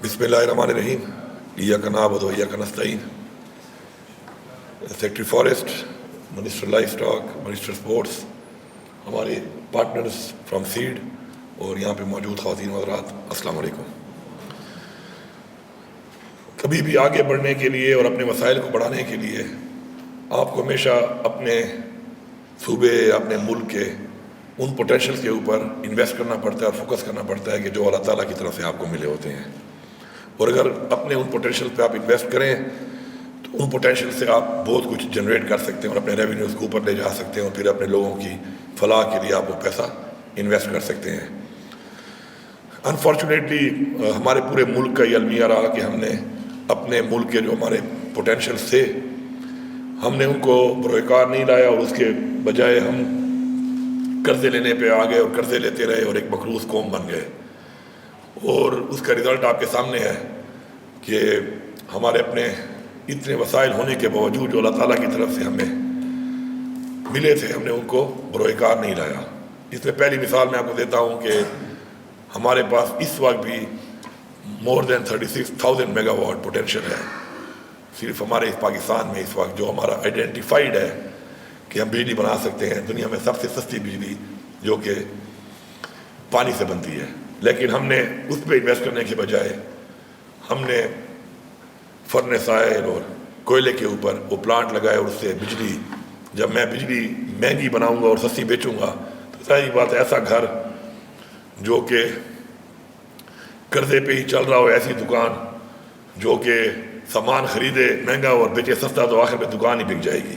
بسم اللہ الرحمن الرحیم ایاک نعبد و ایاک نستعین. Secretary forest, minister livestock, minister sports, ہمارے پارٹنرز فرام سیڈ اور یہاں پہ موجود خواتین و حضرات، السلام علیکم. کبھی بھی آگے بڑھنے کے لیے اور اپنے مسائل کو بڑھانے کے لیے آپ کو ہمیشہ اپنے صوبے، اپنے ملک کے ان پوٹینشیل کے اوپر انویسٹ کرنا پڑتا ہے اور فوکس کرنا پڑتا ہے کہ جو اللہ تعالیٰ کی طرف سے آپ کو ملے ہوتے ہیں. اور اگر اپنے ان پوٹینشیل پہ آپ انویسٹ کریں تو ان پوٹینشیل سے آپ بہت کچھ جنریٹ کر سکتے ہیں اور اپنے ریونیوز کو اوپر لے جا سکتے ہیں اور پھر اپنے لوگوں کی فلاح کے لیے آپ وہ پیسہ انویسٹ کر سکتے ہیں. انفارچونیٹلی ہمارے پورے ملک کا یہ المیہ رہا کہ ہم نے اپنے ملک کے جو ہمارے پوٹینشیل تھے ہم نے ان کو بروئے کار نہیں لایا اور اس کے بجائے ہم قرضے لینے پہ آ گئے اور قرضے لیتے رہے اور ایک مقروض قوم بن گئے. اور اس کا رزلٹ آپ کے سامنے ہے کہ ہمارے اپنے اتنے وسائل ہونے کے باوجود جو اللہ تعالیٰ کی طرف سے ہمیں ملے تھے ہم نے ان کو بروئے کار نہیں لایا. اس میں پہلی مثال میں آپ کو دیتا ہوں کہ ہمارے پاس اس وقت بھی مور دین 36,000 میگا واٹ پوٹینشیل ہے صرف ہمارے اس پاکستان میں اس وقت، جو ہمارا آئیڈینٹیفائڈ ہے کہ ہم بجلی بنا سکتے ہیں دنیا میں سب سے سستی بجلی جو کہ پانی سے بنتی ہے. لیکن ہم نے اس پہ انویسٹ کرنے کے بجائے ہم نے فرنس آئل اور کوئلے کے اوپر وہ پلانٹ لگائے اور اس سے بجلی، جب میں بجلی مہنگی بناؤں گا اور سستی بیچوں گا تو ظاہر بات ہے ایسا گھر جو کہ قرضے پہ ہی چل رہا ہو، ایسی دکان جو کہ سامان خریدے مہنگا اور بیچے سستا تو آخر میں دکان ہی بک جائے گی.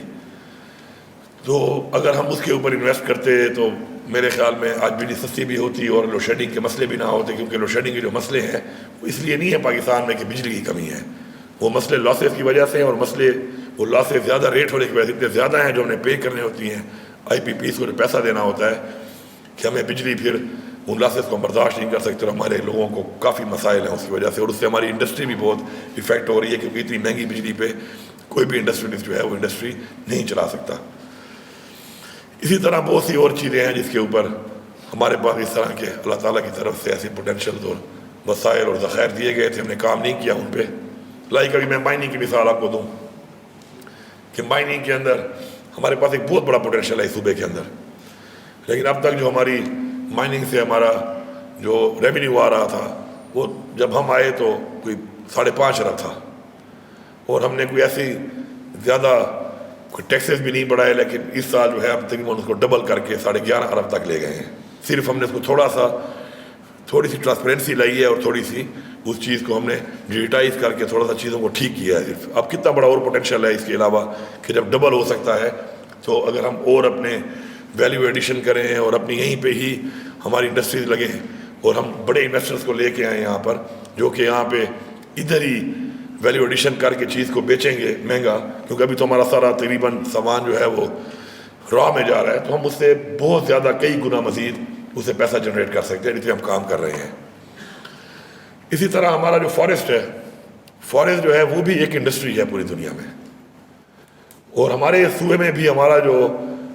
تو اگر ہم اس کے اوپر انویسٹ کرتے تو میرے خیال میں آج بجلی سستی بھی ہوتی اور لوڈ شیڈنگ کے مسئلے بھی نہ ہوتے، کیونکہ لوڈ شیڈنگ کے جو مسئلے ہیں وہ اس لیے نہیں ہے پاکستان میں کہ بجلی کی کمی ہے، وہ مسئلے لاسز کی وجہ سے ہیں اور مسئلے وہ لاسز زیادہ ریٹ ہونے کی وجہ سے اتنے زیادہ ہیں جو ہمیں پے کرنے ہوتی ہیں آئی پی پیز کو جو پیسہ دینا ہوتا ہے کہ ہمیں بجلی پھر ان لاسز کو برداشت نہیں کر سکتے اور ہمارے لوگوں کو کافی مسائل ہیں اس کی وجہ سے. اور اس سے ہماری انڈسٹری بھی بہت افیکٹ ہو رہی ہے کیونکہ اتنی مہنگی بجلی پہ کوئی بھی انڈسٹریلسٹ جو ہے وہ انڈسٹری نہیں چلا سکتا. اسی طرح بہت سی اور چیزیں ہیں جس کے اوپر ہمارے پاس اس طرح کے اللہ تعالیٰ کی طرف سے ایسی پوٹینشیل اور وسائل اور ذخائر دیے گئے تھے، ہم نے کام نہیں کیا ان پہ. لائک ابھی میں مائننگ کی مثال آپ کو دوں کہ مائننگ کے اندر ہمارے پاس ایک بہت بڑا پوٹینشیل ہے اس صوبے کے اندر، لیکن اب تک جو ہماری مائننگ سے ہمارا جو ریونیو آ رہا تھا وہ جب ہم آئے تو کوئی 5.5 ارب تھا اور ہم نے کوئی ایسی زیادہ کوئی ٹیکسز بھی نہیں بڑھائے، لیکن اس سال جو ہے اب تقریباً اس کو ڈبل کر کے 11.5 ارب تک لے گئے ہیں. صرف ہم نے اس کو تھوڑی سی ٹرانسپیرنسی لائی ہے اور تھوڑی سی اس چیز کو ہم نے ڈیجیٹائز کر کے تھوڑا سا چیزوں کو ٹھیک کیا ہے. صرف اب کتنا بڑا اور پوٹینشیل ہے اس کے علاوہ کہ جب ڈبل ہو سکتا ہے تو اگر ہم اور اپنے ویلیو ایڈیشن کریں اور اپنی یہیں پہ ہی ہماری انڈسٹریز لگیں اور ہم بڑے انویسٹرز کو لے کے آئیں یہاں پر جو کہ یہاں پہ ادھر ہی ویلیو ایڈیشن کر کے چیز کو بیچیں گے مہنگا، کیونکہ ابھی تو ہمارا سارا تقریباً سامان جو ہے وہ را میں جا رہا ہے، تو ہم اس سے بہت زیادہ کئی گنا مزید اس سے پیسہ جنریٹ کر سکتے ہیں جس پہ ہم کام کر رہے ہیں. اسی طرح ہمارا جو فارسٹ ہے، فارسٹ جو ہے وہ بھی ایک انڈسٹری ہے پوری دنیا میں. اور ہمارے صوبے میں بھی ہمارا جو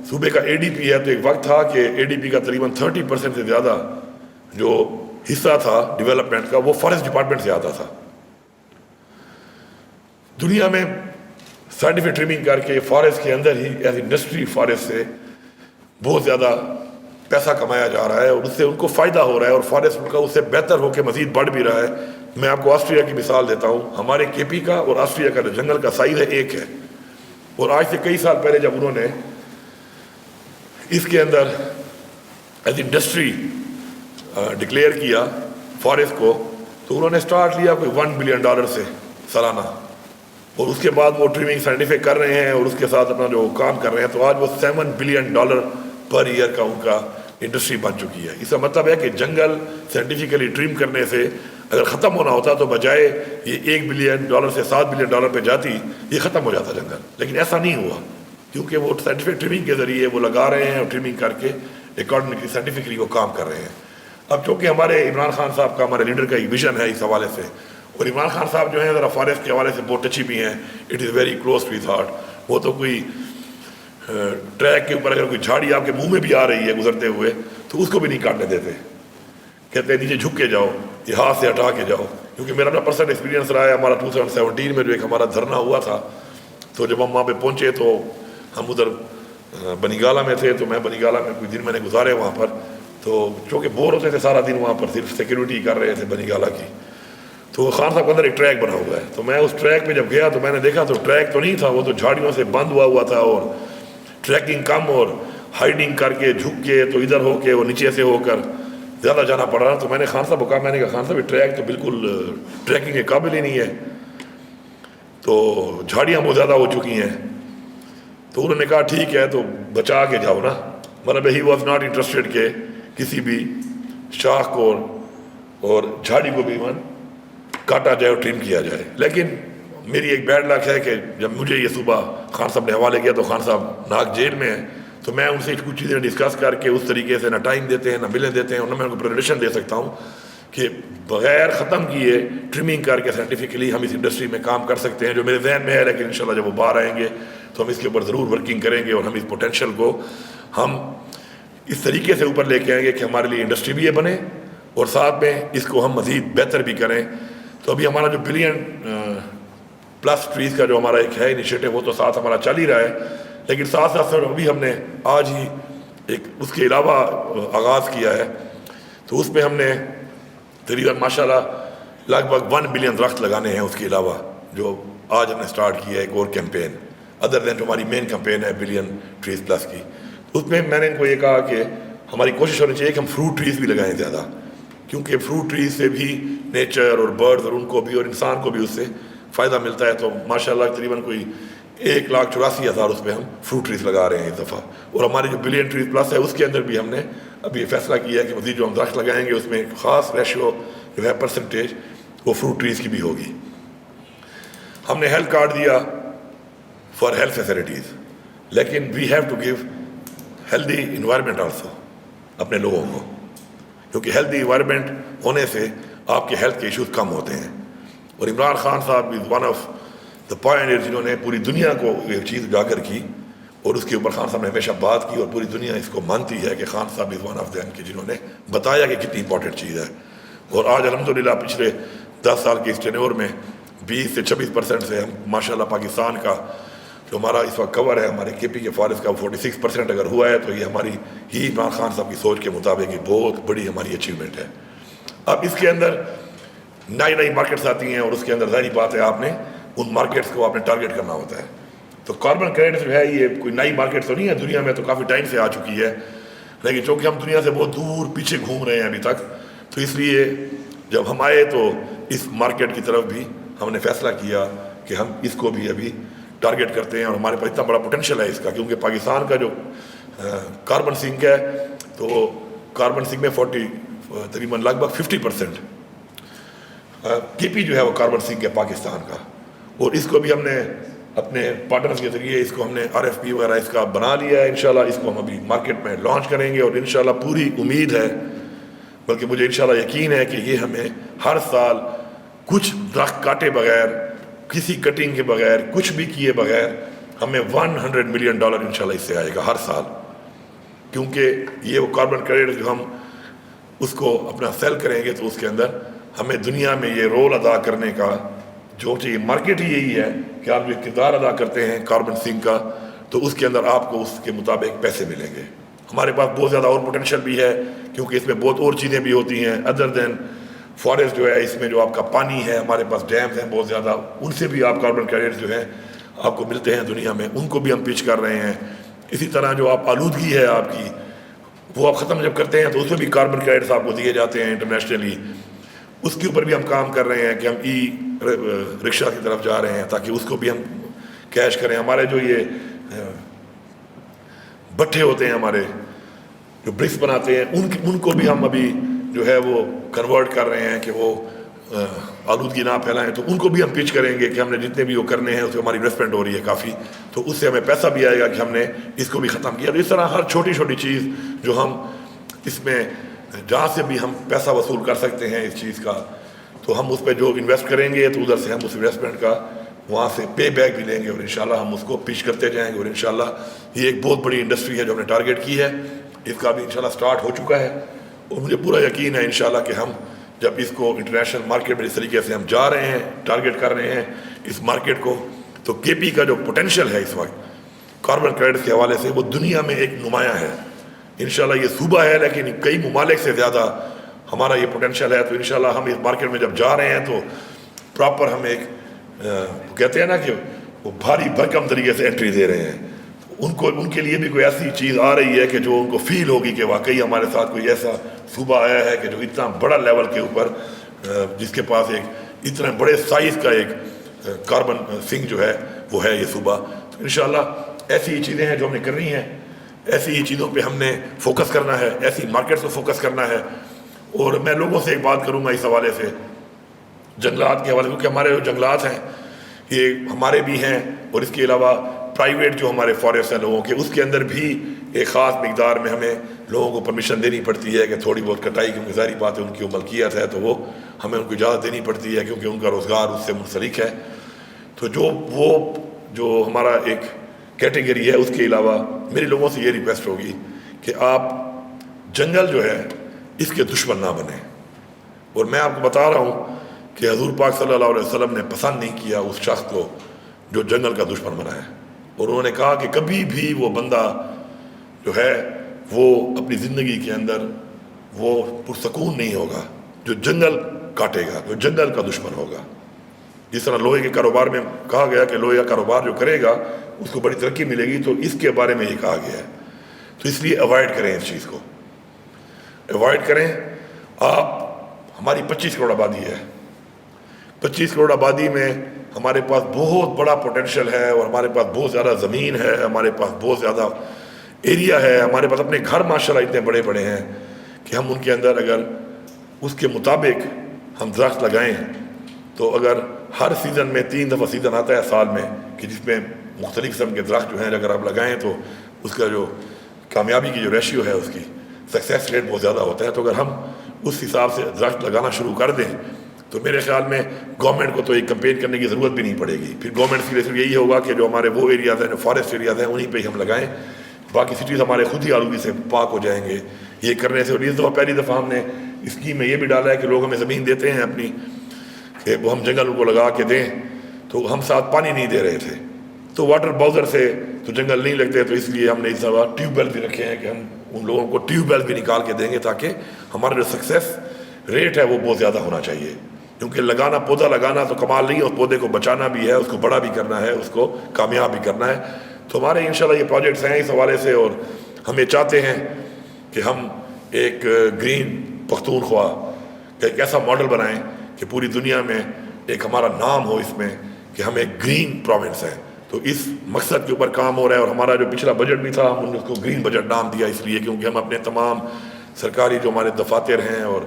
صوبے کا اے ڈی پی ہے تو ایک وقت تھا کہ اے ڈی پی کا تقریباً 30% سے زیادہ جو حصہ تھا ڈیولپمنٹ کا وہ فارسٹ ڈپارٹمنٹ سے آتا تھا. دنیا میں سائنٹیفک ٹریمنگ کر کے فارسٹ کے اندر ہی ایز انڈسٹری فارسٹ سے بہت زیادہ پیسہ کمایا جا رہا ہے اور اس سے ان کو فائدہ ہو رہا ہے اور فارسٹ ان کا اس سے بہتر ہو کے مزید بڑھ بھی رہا ہے. میں آپ کو آسٹریا کی مثال دیتا ہوں. ہمارے کے پی کا اور آسٹریا کا جو جنگل کا سائز ہے ایک ہے، اور آج سے کئی سال پہلے جب انہوں نے اس کے اندر ایز انڈسٹری ڈکلیئر کیا فارسٹ کو تو انہوں نے سٹارٹ لیا کوئی $1 بلین سے سالانہ، اور اس کے بعد وہ ٹریمنگ سائنٹیفک کر رہے ہیں اور اس کے ساتھ اپنا جو کام کر رہے ہیں تو آج وہ $7 بلین پر ایئر کا ان کا انڈسٹری بن چکی ہے. اس کا مطلب ہے کہ جنگل سائنٹیفکلی ٹریم کرنے سے اگر ختم ہونا ہوتا تو بجائے یہ $1 بلین سے $7 بلین پہ جاتی یہ ختم ہو جاتا جنگل، لیکن ایسا نہیں ہوا کیونکہ وہ سائنٹیفک ٹریمنگ کے ذریعے وہ لگا رہے ہیں اور ٹریمنگ کر کے اکارڈنگلی سائنٹیفکلی وہ کام کر رہے ہیں. اب چونکہ ہمارے عمران خان صاحب کا ہمارے لیڈر کا ایک ویژن ہے اس حوالے سے، اور عمران خان صاحب جو ہیں ذرا فارسٹ کے حوالے سے بہت ٹچی بھی ہیں، it is very close to his heart. وہ تو کوئی ٹریک کے اوپر اگر کوئی جھاڑی آپ کے منہ میں بھی آ رہی ہے گزرتے ہوئے تو اس کو بھی نہیں کاٹنے دیتے، کہتے ہیں نیچے جھک کے جاؤ، یہ ہاتھ سے ہٹا کے جاؤ. کیونکہ میرا اپنا پرسنل ایکسپیرینس رہا ہے. ہمارا 2017 میں جو ایک ہمارا دھرنا ہوا تھا, تو جب ہم وہاں پہ پہنچے تو ہم ادھر بنی گالہ میں تھے, تو میں بنی گالہ میں کوئی دن میں نے گزارے وہاں پر. تو چونکہ بور ہوتے تھے سارا دن وہاں پر, صرف سیکیورٹی کر رہے تھے بنی گالہ کی. تو خان صاحب کے اندر ایک ٹریک بنا ہوا ہے, تو میں اس ٹریک پہ جب گیا تو میں نے دیکھا تو ٹریک تو نہیں تھا, وہ تو جھاڑیوں سے بند ہوا تھا, اور ٹریکنگ کم اور ہائڈنگ کر کے جھک کے تو ادھر ہو کے اور نیچے سے ہو کر زیادہ جانا پڑ رہا. تو میں نے خان صاحب کو کہا, میں نے کہا خان صاحب یہ ٹریک تو بالکل ٹریکنگ کے قابل ہی نہیں ہے, تو جھاڑیاں بہت زیادہ ہو چکی ہیں. تو انہوں نے کہا ٹھیک ہے تو بچا کے جاؤ نا, مطلب ہی واز ناٹ انٹرسٹیڈ کہ کسی بھی شاخ کو اور جھاڑی کو بھی کاٹا جائے اور ٹریم کیا جائے. لیکن میری ایک بیڈ لک ہے کہ جب مجھے یہ صبح خان صاحب نے حوالے کیا تو خان صاحب ناک جیل میں ہیں, تو میں ان سے کچھ چیزیں ڈسکس کر کے اس طریقے سے نہ ٹائم دیتے ہیں نہ بلیں دیتے ہیں, اور نہ میں ان کو پریزنٹیشن دے سکتا ہوں کہ بغیر ختم کیے ٹرمنگ کر کے سائنٹیفکلی ہم اس انڈسٹری میں کام کر سکتے ہیں, جو میرے ذہن میں ہے. لیکن انشاءاللہ جب وہ باہر آئیں گے تو ہم اس کے اوپر ضرور ورکنگ کریں گے, اور ہم اس پوٹینشیل کو ہم اس طریقے سے اوپر لے کے آئیں گے کہ ہمارے لیے انڈسٹری بھی یہ بنے اور ساتھ میں اس کو ہم مزید بہتر بھی کریں. تو ابھی ہمارا جو بلین پلس ٹریز کا جو ہمارا ایک ہے انیشیٹو, وہ تو ساتھ ہمارا چل ہی رہا ہے, لیکن ساتھ ساتھ ابھی ہم نے آج ہی ایک اس کے علاوہ آغاز کیا ہے. تو اس میں ہم نے تقریباً ماشاءاللہ لگ بھگ 1 بلین درخت لگانے ہیں. اس کے علاوہ جو آج ہم نے سٹارٹ کیا ہے ایک اور کیمپین ادر دین جو ہماری مین کیمپین ہے بلین ٹریز پلس کی, اس میں میں نے ان کو یہ کہا کہ ہماری کوشش ہونی چاہیے کہ ہم فروٹ ٹریز بھی لگائیں زیادہ, کیونکہ فروٹ ٹریز سے بھی نیچر اور برڈز اور ان کو بھی اور انسان کو بھی اس سے فائدہ ملتا ہے. تو ماشاءاللہ تقریباً کوئی 1,84,000 اس پہ ہم فروٹ ٹریز لگا رہے ہیں اس دفعہ. اور ہماری جو بلین ٹریز پلس ہے اس کے اندر بھی ہم نے ابھی یہ فیصلہ کیا ہے کہ مزید جو ہم درخت لگائیں گے اس میں ایک خاص ریشو جو ہے پرسنٹیج وہ فروٹ ٹریز کی بھی ہوگی. ہم نے ہیلتھ کارڈ دیا فار ہیلتھ فیسلٹیز, لیکن we have to give healthy environment also اپنے لوگوں کو, کیونکہ ہیلدی انوائرمنٹ ہونے سے آپ کے ہیلتھ کے ایشوز کم ہوتے ہیں. اور عمران خان صاحب is one of the point جنہوں نے پوری دنیا کو یہ چیز اجاگر کی, اور اس کے اوپر خان صاحب نے ہمیشہ بات کی, اور پوری دنیا اس کو مانتی ہے کہ خان صاحب از ون آف دیم کہ جنہوں نے بتایا کہ کتنی امپورٹنٹ چیز ہے. اور آج الحمدللہ پچھلے 10 سال کے اس ٹینیور میں 20 سے 26% سے ہم ماشاءاللہ پاکستان کا جو ہمارا اس وقت کور ہے ہمارے کے پی کے فارسٹ کا 46% اگر ہوا ہے, تو یہ ہماری ہی عمران خان صاحب کی سوچ کے مطابق ایک بہت بڑی ہماری اچیومنٹ ہے. اب اس کے اندر نئی مارکیٹس آتی ہیں, اور اس کے اندر ظاہری بات ہے آپ نے ان مارکیٹس کو آپ نے ٹارگیٹ کرنا ہوتا ہے. تو کاربن کریڈٹ جو ہے یہ کوئی نئی مارکیٹ تو نہیں ہے, دنیا میں تو کافی ٹائم سے آ چکی ہے, لیکن چونکہ ہم دنیا سے بہت دور پیچھے گھوم رہے ہیں ابھی تک, تو اس لیے جب ہم آئے تو اس مارکیٹ کی طرف بھی ہم نے فیصلہ کیا کہ ہم اس کو بھی ابھی ٹارگیٹ کرتے ہیں. اور ہمارے پاس اتنا بڑا پوٹینشیل ہے اس کا, کیونکہ پاکستان کا جو کاربن سنک ہے تو کاربن سنک میں تقریباً لگ بھگ 50% کے پی جو ہے وہ کاربن سنک ہے پاکستان کا. اور اس کو بھی ہم نے اپنے پارٹنرز کے ذریعے اس کو ہم نے RFP وغیرہ اس کا بنا لیا ہے. انشاءاللہ اس کو ہم ابھی مارکیٹ میں لانچ کریں گے, اور انشاءاللہ پوری امید ہے, بلکہ مجھے انشاءاللہ یقین ہے کہ یہ ہمیں ہر سال کچھ درخت کاٹے بغیر, کسی کٹنگ کے بغیر, کچھ بھی کیے بغیر ہمیں $100 ملین انشاءاللہ اس سے آئے گا ہر سال. کیونکہ یہ وہ کاربن کریڈٹ جو ہم اس کو اپنا سیل کریں گے تو اس کے اندر ہمیں دنیا میں یہ رول ادا کرنے کا جو چاہیے. مارکیٹ ہی یہی ہے کہ آپ جو کردار ادا کرتے ہیں کاربن سنک کا, تو اس کے اندر آپ کو اس کے مطابق پیسے ملیں گے. ہمارے پاس بہت زیادہ اور پوٹینشیل بھی ہے, کیونکہ اس میں بہت اور چیزیں بھی ہوتی ہیں ادر دین فارسٹ جو ہے. اس میں جو آپ کا پانی ہے, ہمارے پاس ڈیمز ہیں بہت زیادہ, ان سے بھی آپ کاربن کریڈٹ جو ہے آپ کو ملتے ہیں دنیا میں, ان کو بھی ہم پیچ کر رہے ہیں. اسی طرح جو آپ آلودگی ہے آپ کی, وہ آپ ختم جب کرتے ہیں تو اس میں بھی کاربن کریڈٹس آپ کو دیے جاتے ہیں انٹرنیشنلی. اس کے اوپر بھی ہم کام کر رہے ہیں کہ ہم ای رکشا کی طرف جا رہے ہیں تاکہ اس کو بھی ہم کیش کریں. ہمارے جو یہ بٹھے ہوتے ہیں, ہمارے جو برکس بناتے ہیں, ان کو بھی ہم ابھی جو ہے وہ کنورٹ کر رہے ہیں کہ وہ آلودگی نہ پھیلائیں. تو ان کو بھی ہم پچ کریں گے کہ ہم نے جتنے بھی وہ کرنے ہیں اس میں ہماری انویسٹمنٹ ہو رہی ہے کافی, تو اس سے ہمیں پیسہ بھی آئے گا کہ ہم نے اس کو بھی ختم کیا. تو اس طرح ہر چھوٹی چھوٹی چیز جو ہم اس میں جہاں سے بھی ہم پیسہ وصول کر سکتے ہیں اس چیز کا, تو ہم اس پہ جو انویسٹ کریں گے تو ادھر سے ہم اس انویسٹمنٹ کا وہاں سے پے بیک بھی لیں گے, اور انشاءاللہ ہم اس کو پیش کرتے جائیں گے. اور انشاءاللہ یہ ایک بہت بڑی انڈسٹری ہے جو ہم نے ٹارگیٹ کی ہے, اس کا بھی انشاءاللہ سٹارٹ ہو چکا ہے. اور مجھے پورا یقین ہے انشاءاللہ کہ ہم جب اس کو انٹرنیشنل مارکیٹ میں اس طریقے سے ہم جا رہے ہیں، ٹارگیٹ کر رہے ہیں اس مارکیٹ کو، تو کے پی کا جو پوٹینشیل ہے اس وقت کاربن کریڈٹ کے حوالے سے وہ دنیا میں ایک نمایاں ہے۔ انشاءاللہ یہ صوبہ ہے لیکن کئی ممالک سے زیادہ ہمارا یہ پوٹینشیل ہے، تو انشاءاللہ ہم اس مارکیٹ میں جب جا رہے ہیں تو پراپر ہم ایک کہتے ہیں نا کہ وہ بھاری بھرکم طریقے سے انٹری دے رہے ہیں، ان کے لیے بھی کوئی ایسی چیز آ رہی ہے کہ جو ان کو فیل ہوگی کہ واقعی ہمارے ساتھ کوئی ایسا صوبہ آیا ہے کہ جو اتنا بڑا لیول کے اوپر جس کے پاس ایک اتنا بڑے سائز کا ایک کاربن سنک جو ہے وہ ہے یہ صوبہ۔ تو انشاءاللہ ایسی چیزیں ہیں جو ہم نے کرنی ہیں، ایسی ہی چیزوں پہ ہم نے فوکس کرنا ہے، ایسی مارکیٹ کو فوکس کرنا ہے۔ اور میں لوگوں سے ایک بات کروں گا اس حوالے سے جنگلات کے حوالے، کیونکہ ہمارے جو جنگلات ہیں یہ ہمارے بھی ہیں، اور اس کے علاوہ پرائیویٹ جو ہمارے فارسٹ ہیں لوگوں کے، اس کے اندر بھی ایک خاص مقدار میں ہمیں لوگوں کو پرمیشن دینی پڑتی ہے کہ تھوڑی بہت کٹائی، کیونکہ ظاہری بات ہے ان کی ملکیت ہے تو وہ ہمیں ان کو اجازت دینی پڑتی ہے کیونکہ ان کا روزگار اس سے منسلک ہے۔ تو جو ہمارا ایک کیٹیگری ہے، اس کے علاوہ میری لوگوں سے یہ ریکویسٹ ہوگی کہ آپ جنگل جو ہے اس کے دشمن نہ بنیں۔ اور میں آپ کو بتا رہا ہوں کہ حضور پاک صلی اللہ علیہ وسلم نے پسند نہیں کیا اس شخص کو جو جنگل کا دشمن بنا ہے، اور انہوں نے کہا کہ کبھی بھی وہ بندہ جو ہے وہ اپنی زندگی کے اندر وہ پرسکون نہیں ہوگا جو جنگل کاٹے گا، جو جنگل کا دشمن ہوگا۔ جس طرح لوہے کے کاروبار میں کہا گیا کہ لوہے کا کاروبار جو کرے گا اس کو بڑی ترقی ملے گی، تو اس کے بارے میں یہ کہا گیا ہے۔ تو اس لیے اوائڈ کریں اس چیز کو، اوائڈ کریں۔ آپ ہماری 25 کروڑ آبادی ہے، 25 کروڑ آبادی میں ہمارے پاس بہت بڑا پوٹینشیل ہے، اور ہمارے پاس بہت زیادہ زمین ہے، ہمارے پاس بہت زیادہ ایریا ہے، ہمارے پاس اپنے گھر ماشاءاللہ اتنے بڑے بڑے ہیں کہ ہم ان کے اندر اگر اس کے مطابق ہم درخت لگائیں تو اگر ہر سیزن میں 3 دفعہ سیزن آتا ہے سال میں کہ جس میں مختلف قسم کے درخت جو ہیں اگر آپ لگائیں تو اس کا جو کامیابی کی جو ریشیو ہے اس کی سکسیس ریٹ بہت زیادہ ہوتا ہے۔ تو اگر ہم اس حساب سے درخت لگانا شروع کر دیں تو میرے خیال میں گورنمنٹ کو تو ایک کمپین کرنے کی ضرورت بھی نہیں پڑے گی، پھر گورنمنٹ کی صرف یہی ہوگا کہ جو ہمارے وہ ایریاز ہیں جو فارسٹ ایریاز ہیں انہیں پہ ہی ہم لگائیں، باقی سٹیز ہمارے خود ہی آلودگی سے پاک ہو جائیں گے یہ کرنے سے۔ اور اس دفعہ پہلی دفعہ ہم نے اسکیم میں یہ بھی ڈالا ہے کہ لوگ ہمیں زمین دیتے ہیں اپنی کہ وہ ہم جنگل کو لگا کے دیں، تو ہم ساتھ پانی نہیں دے رہے تھے تو واٹر باؤزر سے تو جنگل نہیں لگتے، تو اس لیے ہم نے اس دفعہ ٹیوب ویل بھی رکھے ہیں کہ ہم ان لوگوں کو ٹیوب ویل بھی نکال کے دیں گے تاکہ ہمارا جو سکسیس ریٹ ہے وہ بہت زیادہ ہونا چاہیے، کیونکہ لگانا پودا لگانا تو کمال نہیں ہے، اس پودے کو بچانا بھی ہے، اس کو بڑا بھی کرنا ہے، اس کو کامیاب بھی کرنا ہے۔ تو ہمارے انشاءاللہ یہ پروجیکٹس ہیں اس حوالے سے، اور ہم یہ چاہتے ہیں کہ ہم ایک گرین پختونخوا کا ایک ایسا ماڈل بنائیں کہ پوری دنیا میں ایک ہمارا نام ہو اس میں کہ ہم ایک گرین پروونس ہیں۔ تو اس مقصد کے اوپر کام ہو رہا ہے، اور ہمارا جو پچھلا بجٹ بھی تھا ہم نے اس کو گرین بجٹ نام دیا اس لیے کیونکہ ہم اپنے تمام سرکاری جو ہمارے دفاتر ہیں اور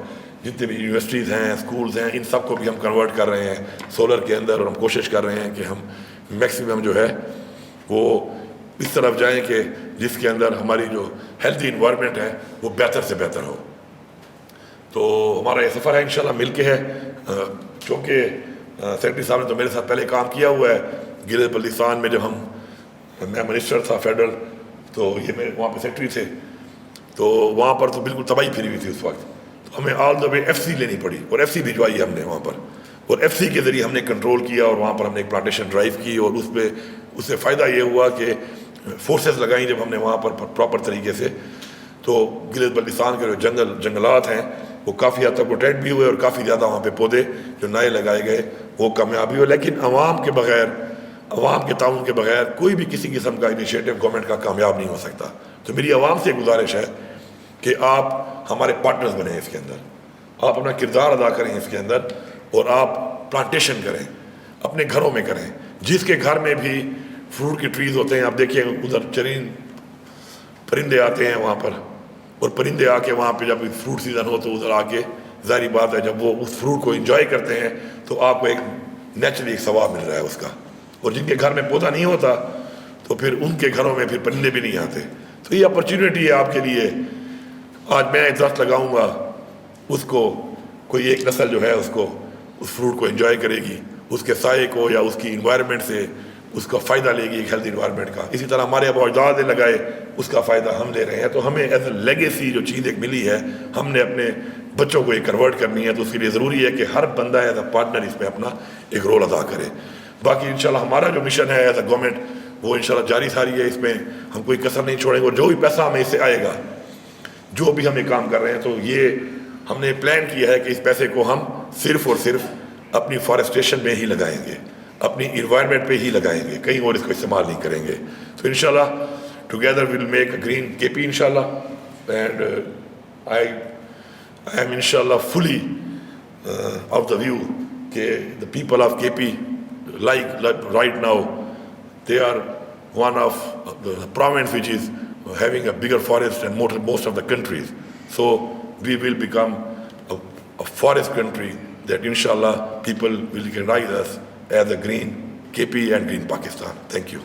جتنے بھی یونیورسٹیز ہیں، اسکولز ہیں، ان سب کو بھی ہم کنورٹ کر رہے ہیں سولر کے اندر، اور ہم کوشش کر رہے ہیں کہ ہم میکسیمم جو ہے وہ اس طرف جائیں کہ جس کے اندر ہماری جو ہیلتھی انوائرمنٹ ہے وہ بہتر سے بہتر ہو۔ تو ہمارا یہ سفر ہے انشاءاللہ مل کے ہے، چونکہ سیکرٹری صاحب نے تو میرے ساتھ پہلے کام کیا ہوا ہے گلگت بلتستان میں، جب میں منسٹر تھا فیڈرل، تو یہ میرے وہاں پہ سیکرٹری تھے، تو وہاں پر تو بالکل تباہی پھری ہوئی تھی اس وقت، تو ہمیں آل دا وے ایف سی لینی پڑی، اور ایف سی بھجوائی ہم نے وہاں پر، اور ایف سی کے ذریعے ہم نے کنٹرول کیا، اور وہاں پر ہم نے ایک پلانٹیشن ڈرائیو کی، اور اس سے فائدہ یہ ہوا کہ فورسز لگائیں جب ہم نے وہاں پر پراپر طریقے سے، تو گلگت بلتستان کے جو جنگلات ہیں وہ کافی حد تک پروٹیکٹ بھی ہوئے، اور کافی زیادہ وہاں پہ پودے جو نئے لگائے گئے وہ کامیابی ہوئے۔ لیکن عوام کے بغیر، عوام کے تعاون کے بغیر کوئی بھی کسی قسم کا انیشیٹو گورنمنٹ کا کامیاب نہیں ہو سکتا۔ تو میری عوام سے گزارش ہے کہ آپ ہمارے پارٹنرز بنیں اس کے اندر، آپ اپنا کردار ادا کریں اس کے اندر، اور آپ پلانٹیشن کریں، اپنے گھروں میں کریں، جس کے گھر میں بھی فروٹ کی ٹریز ہوتے ہیں، آپ دیکھیں ادھر چرین پرندے آتے ہیں وہاں پر، اور پرندے آ کے وہاں پہ جب فروٹ سیزن ہو تو ادھر آ کے ظاہری بات ہے جب وہ اس فروٹ کو انجوائے کرتے ہیں تو آپ کو ایک نیچرلی ایک ثواب مل رہا ہے اس کا، اور جن کے گھر میں پودا نہیں ہوتا تو پھر ان کے گھروں میں پھر پرندے بھی نہیں آتے۔ تو یہ اپرچونیٹی ہے آپ کے لیے، آج میں ایک درخت لگاؤں گا، اس کو کوئی ایک نسل جو ہے اس کو اس فروٹ کو انجوائے کرے گی، اس کے سائے کو یا اس کی انوائرمنٹ سے اس کا فائدہ لے گی ایک ہیلتھی انوائرمنٹ کا. اسی طرح ہمارے اب اجداد نے لگائے اس کا فائدہ ہم لے رہے ہیں. تو ہمیں ایز اے لیگیسی جو چیز ایک ملی ہے ہم نے اپنے بچوں کو ایک کنورٹ کرنی ہے. تو اس کے لیے ضروری ہے کہ ہر بندہ ایز اے پارٹنر اس میں اپنا ایک رول ادا کرے. باقی انشاءاللہ ہمارا جو مشن ہے ایز اے گورنمنٹ وہ انشاءاللہ جاری ساری ہے. اس میں ہم کوئی کسر نہیں چھوڑیں گے. اور جو بھی پیسہ ہمیں اس سے آئے گا جو بھی ہم یہ کام کر رہے ہیں تو یہ ہم نے پلان کیا ہے کہ اس پیسے کو ہم صرف اور صرف اپنی فارسٹریشن میں ہی لگائیں گے, اپنی انوائرمنٹ پہ ہی لگائیں گے, کہیں اور اس کو استعمال نہیں کریں گے. تو انشاءاللہ together we will make a green K P انشاءاللہ. اینڈ آئی ایم انشاءاللہ فلی آف دا ویو کہ دا پیپل آف کے پی like right now they are one of the province which is having a bigger forest than most of the countries. So we will become a forest country that inshallah people will recognize us as a green KP and green Pakistan. Thank you.